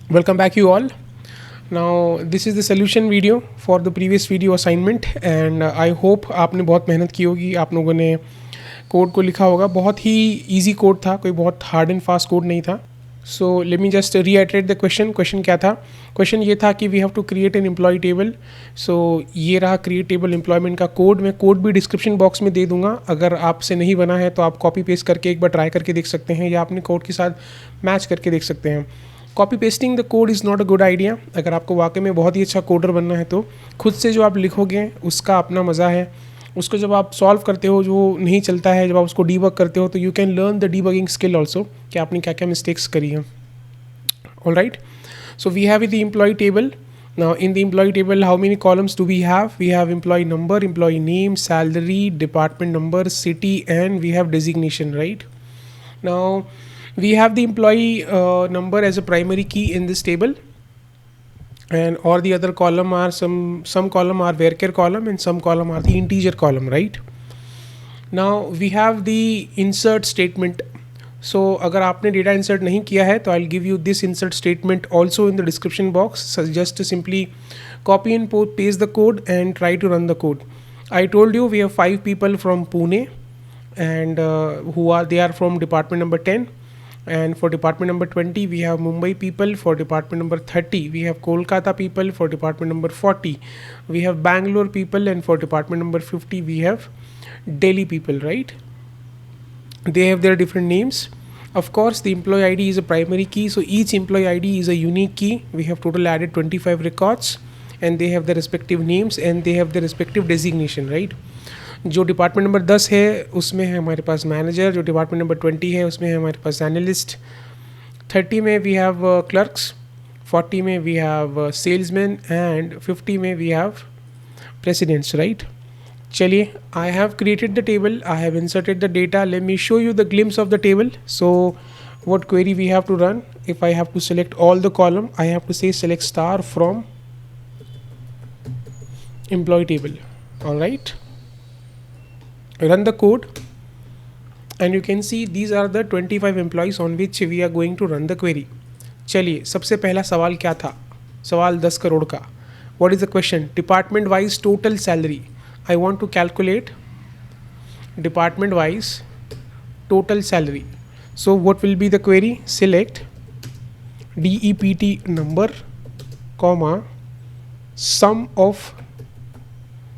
Welcome back, you all. Now, this is the solution video for the previous video assignment and I hope आपने बहुत मेहनत की होगी, आप लोगों ने कोड को लिखा होगा. बहुत ही इजी कोड था, कोई बहुत हार्ड एंड फास्ट कोड नहीं था. So let me just reiterate the question क्या था. क्वेश्चन ये था कि we have to create an employee table. So ये रहा क्रिएट टेबल एम्प्लॉयमेंट का कोड. मैं कोड भी डिस्क्रिप्शन बॉक्स में दे दूंगा. अगर आपसे नहीं बना है तो आप कॉपी पेस्ट करके एक बार ट्राई करके देख सकते हैं या अपने कोड के साथ मैच करके देख सकते हैं. Copy pasting the code is not a good idea. अगर आपको वाकई में बहुत ही अच्छा कोडर बनना है तो खुद से जो आप लिखोगे उसका अपना मज़ा है. उसको जब आप सॉल्व करते हो जो नहीं चलता है, जब आप उसको डीबग करते हो तो you can learn the debugging skill also कि आपने क्या क्या मिस्टेक्स करी हैं. All right, so we have the employ table. Now in the employee table, how many columns do we have? We have employee number, employee name, salary, department number, city, and we have designation, right? Now we have the employee number as a primary key in this table, and all the other column are some column are varchar column and some column are the integer column, right? Now we have the insert statement. So अगर आपने data insert नहीं किया है तो I'll give you this insert statement also in the description box. So just simply copy and paste the code and try to run the code. I told you we have 5 people from Pune and they are from department number 10, and for department number 20 we have Mumbai people. For department number 30 we have Kolkata people. For department number 40 we have Bangalore people, and for department number 50 we have Delhi people, right? They have their different names. Of course the employee ID is a primary key, so each employee ID is a unique key. We have total added 25 records and they have their respective names and they have their respective designation, right? जो department number 10 है उसमें है हमारे पास manager. जो department number 20 है उसमें है हमारे पास एनालिस्ट. 30 में वी हैव क्लर्क्स. 40 में वी हैव सेल्समैन एंड 50 में वी हैव प्रेसिडेंट्स, राइट? चलिए, I have created the table, I have inserted the data. Let me show you the glimpse of the table. So what query we have to run? If I have to select all the column, I have to say select star from employee table. All right, run the code and you can see these are the 25 employees on which we are going to run the query. चलिए, सबसे पहला सवाल क्या था? सवाल 10 करोड़ का. What is the question? Department wise total salary. I want to calculate department wise total salary. So what will be the query? Select DEPT number comma sum of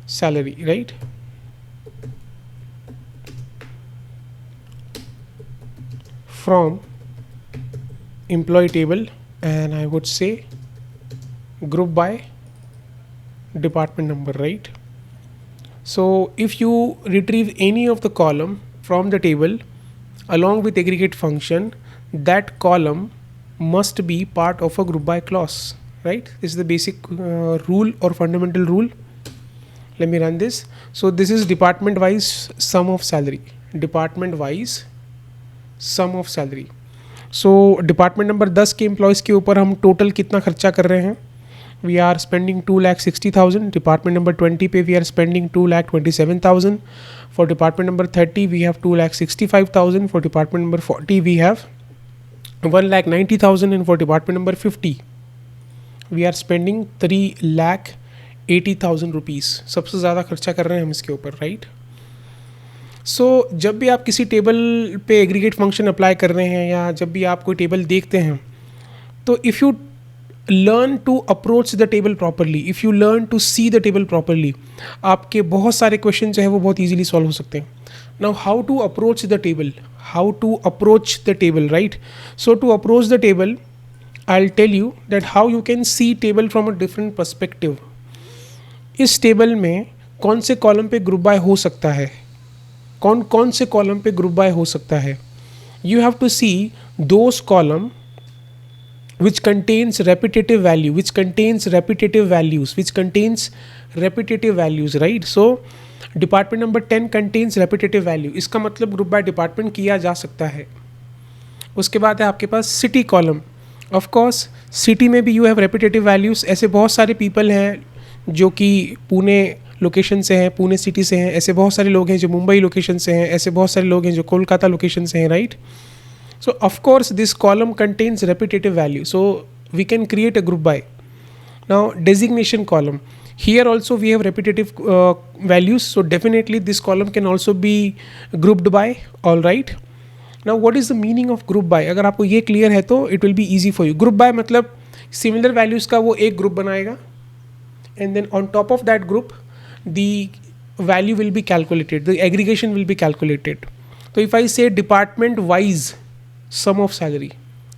salary, right? From employee table, and I would say group by department number, right? So if you retrieve any of the column from the table along with aggregate function, that column must be part of a group by clause, right? This is the basic rule or fundamental rule. Let me run this. So this is department wise sum of salary. Department wise sum of salary. So department number 10 के employees के ऊपर हम total कितना खर्चा कर रहे हैं? We are spending 2,60,000. Department number 20 पे we are spending 2,27,000. For department number 30 we have 2,65,000. For department number 40 we have 1,90,000, and for department number 50 we are spending 3,80,000 rupees. सबसे ज़्यादा खर्चा कर रहे हैं हम इसके ऊपर, राइट? सो जब भी आप किसी टेबल पे एग्रीगेट फंक्शन अप्लाई कर रहे हैं या जब भी आप कोई टेबल देखते हैं तो if you learn to approach the table properly, if you learn to see the table properly, आपके बहुत सारे क्वेश्चन जो है वो बहुत easily solve हो सकते हैं. Now how to approach the table? How to approach the table, right? So to approach the table, I'll tell you that how you can see table from a different perspective. इस table में कौन से column पे group by हो सकता है, कौन कौन से कॉलम पे ग्रुप बाय हो सकता है. You have to see those column which contains repetitive value, which contains repetitive values, which contains repetitive values, right? So department number 10 contains repetitive value. इसका मतलब ग्रुप बाय डिपार्टमेंट किया जा सकता है. उसके बाद है आपके पास city column. Of course city में भी यू हैव रेपिटेटिव वैल्यूज़. ऐसे बहुत सारे पीपल हैं जो कि पुणे लोकेशन से हैं, पुणे सिटी से हैं. ऐसे बहुत सारे लोग हैं जो मुंबई लोकेशन से हैं. ऐसे बहुत सारे लोग हैं जो कोलकाता लोकेशन से हैं, right? So of course this column contains repetitive value. So we can create a group by. Now designation column, here also we have repetitive values, so definitely this column can also be grouped by. All right, now what is the meaning of group by? अगर आपको ये clear है तो it will be easy for you. Group by मतलब similar values का वो एक group बनाएगा, and then on top of that group the value will be calculated, the aggregation will be calculated. So if I say department wise sum of salary,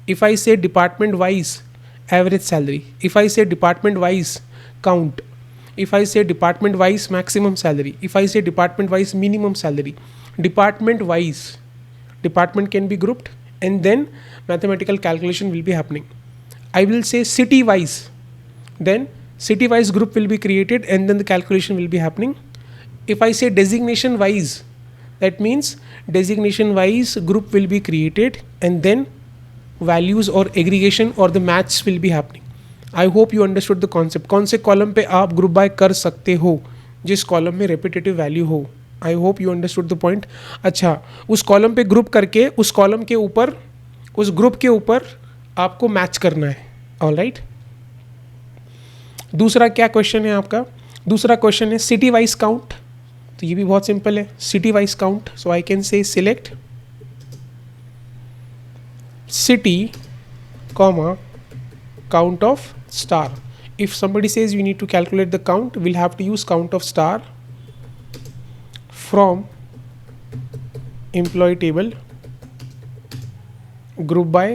if I say department wise average salary, if I say department wise count, if I say department wise maximum salary, if I say department wise minimum salary, department wise, department can be grouped and then mathematical calculation will be happening. I will say city wise, then city wise group will be created and then the calculation will be happening. If I say designation wise, that means designation wise group will be created and then values or aggregation or the match will be happening. I hope you understood the concept. कौन से column पे आप group by कर सकते हो? जिस column में repetitive value हो. आई hope you understood the point. अच्छा, उस कॉलम पे ग्रुप करके उस कॉलम के ऊपर, उस ग्रुप के ऊपर आपको मैच करना है. All right. दूसरा क्या क्वेश्चन है आपका? दूसरा क्वेश्चन है सिटी वाइज काउंट. तो ये भी बहुत सिंपल है, city wise count. So I can say select city comma count of star. If somebody says we need to calculate the count, we'll have to use count of star from employee table group by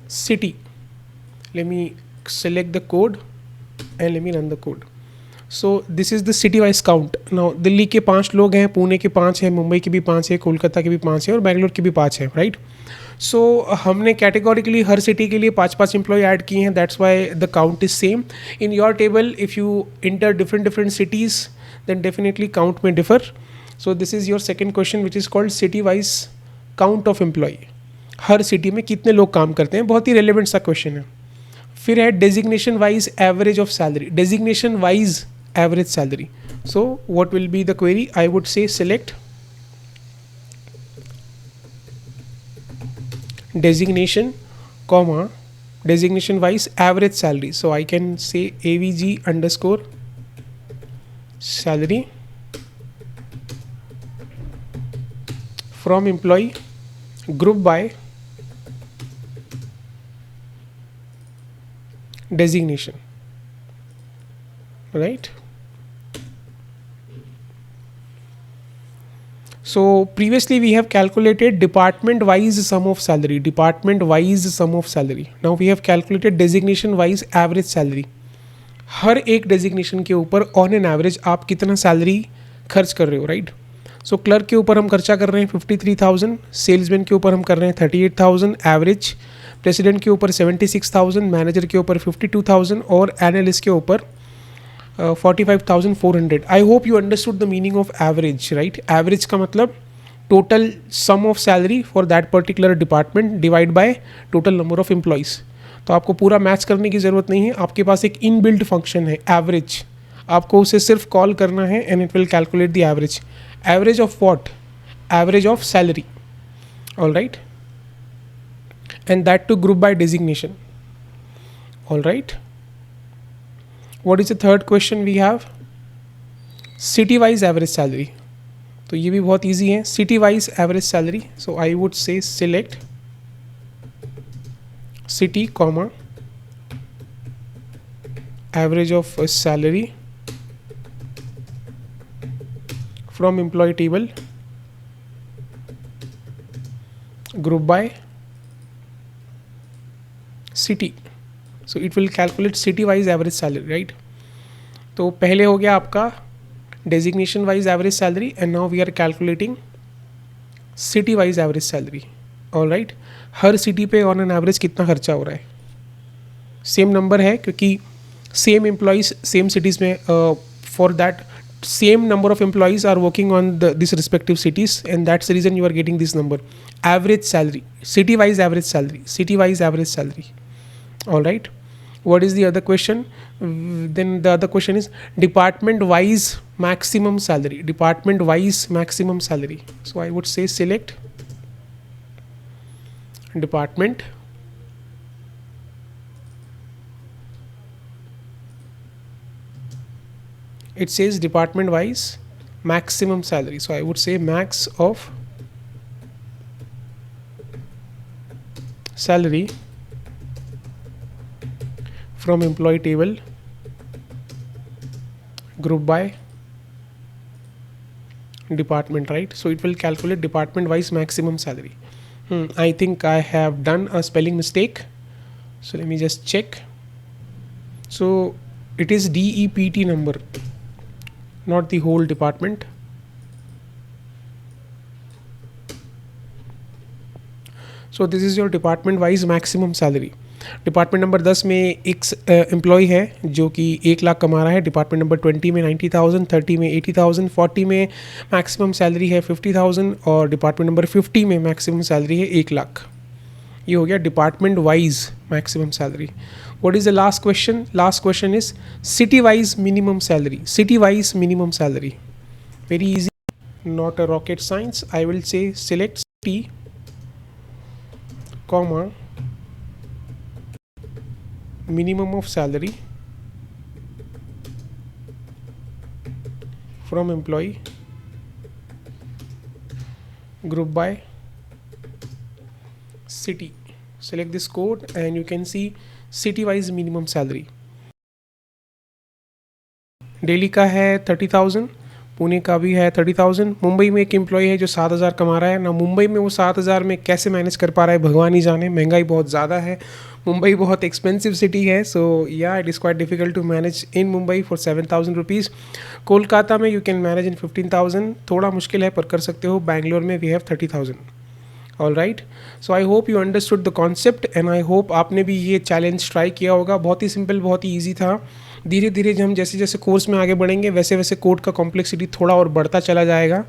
city. Let me select the code and let me run the code. So this is the city wise count. Now Delhi के 5 लोग हैं, पुणे के 5 हैं, मुंबई के भी 5 है, कोलकाता के भी 5 है और बेंगलोर के भी 5 है. राइट. सो हमने कैटेगोरिकली हर सिटी के लिए 5-5 एम्प्लॉय ऐड किए हैं. That's why the count is same. In your table if you enter different cities then definitely count में differ. So this is your second question which is called city wise count of employee. हर city में कितने लोग काम करते हैं, बहुत ही relevant सा क्वेश्चन है. फिर है designation wise average of salary. Designation wise average salary. So what will be the query? I would say select designation comma designation wise average salary. So I can say avg underscore salary from employee group by designation. Right. So previously we have calculated department wise sum of salary, department wise sum of salary. Now we have calculated designation wise average salary. हर एक designation के ऊपर on an average आप कितना salary खर्च कर रहे हो. Right. सो clerk के ऊपर हम खर्चा कर रहे हैं 53,000, सेल्समैन के ऊपर हम कर रहे हैं 38,000 एवरेज, प्रेसिडेंट के ऊपर 76,000, मैनेजर के ऊपर 52,000 और एनालिस्ट के ऊपर 45,400. I hope you understood the meaning of average, right? Average का मतलब total sum of salary for that particular department divide by total number of employees. तो आपको पूरा मैच करने की ज़रूरत नहीं है. आपके पास एक इनबिल्ट फंक्शन है एवरेज, आपको उसे सिर्फ कॉल करना है and it will calculate the average. Average of what? Average of salary. All right. And that too group by designation. All right. What is the third question we have? City wise average salary. तो ये भी बहुत easy है. City wise average salary. So I would say select city comma average of salary from employee table group by city. So it will calculate city wise average salary. Right. तो पहले हो गया आपका designation wise average salary and now we are calculating city wise average salary. All right. Her city पे on an average कितना खर्चा हो रहा है. सेम नंबर है क्योंकि सेम एम्प्लॉइज सेम सिटीज़ में for that same number of employees are working on this respective cities and that's the reason you are getting this number. Average salary, city wise average salary, city wise average salary. All right. What is the other question? Then the other question is department wise maximum salary, department wise maximum salary. So I would say select department it says department wise maximum salary, so I would say max of salary from employee table group by department, right? So it will calculate department wise maximum salary. I think I have done a spelling mistake, so let me just check. So it is DEPT number, not the whole department. So this is your department wise maximum salary. Department number 10 में एक employ है जो कि 1 लाख कमा रहा है, department number 20 में 90,000, 30 में 80,000, 40 में मैक्सिमम सैलरी है 50,000 और डिपार्टमेंट नंबर 50 में मैक्सिमम सैलरी है 1 लाख. ये हो गया department wise maximum salary. What is the last question? Last question is city wise minimum salary. City wise minimum salary, very easy, not a rocket science. I will say select city comma minimum of salary from employee group by city. Select this code and you can see city wise minimum salary. Delhi का है 30,000, पुणे का भी है 30,000. मुंबई में एक employ है जो 7,000 कमा रहा है ना. मुंबई में वो 7,000 में कैसे मैनेज कर पा रहा है भगवान ही जाने, महंगाई बहुत ज़्यादा है. मुंबई बहुत एक्सपेंसिव सिटी है, so yeah it is quite difficult to manage in Mumbai for 7,000 rupees. Kolkata में यू कैन मैनेज इन 15,000, थोड़ा मुश्किल है पर कर सकते हो. बैंगलोर में we have 30,000. All right, so I hope you understood the concept and I hope आपने भी ये चैलेंज ट्राई किया होगा. बहुत ही सिंपल, बहुत ही ईजी था. धीरे धीरे हम जैसे जैसे कोर्स में आगे बढ़ेंगे वैसे वैसे कोड का कॉम्प्लेक्सिटी थोड़ा और बढ़ता चला जाएगा.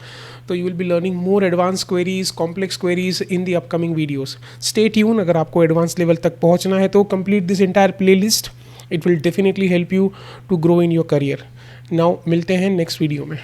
तो you will be learning more advance queries, complex queries in the upcoming videos. Stay tune. अगर आपको एडवांस लेवल तक पहुंचना है तो complete this entire playlist. It will definitely help you to grow in your career. Now मिलते हैं next video में.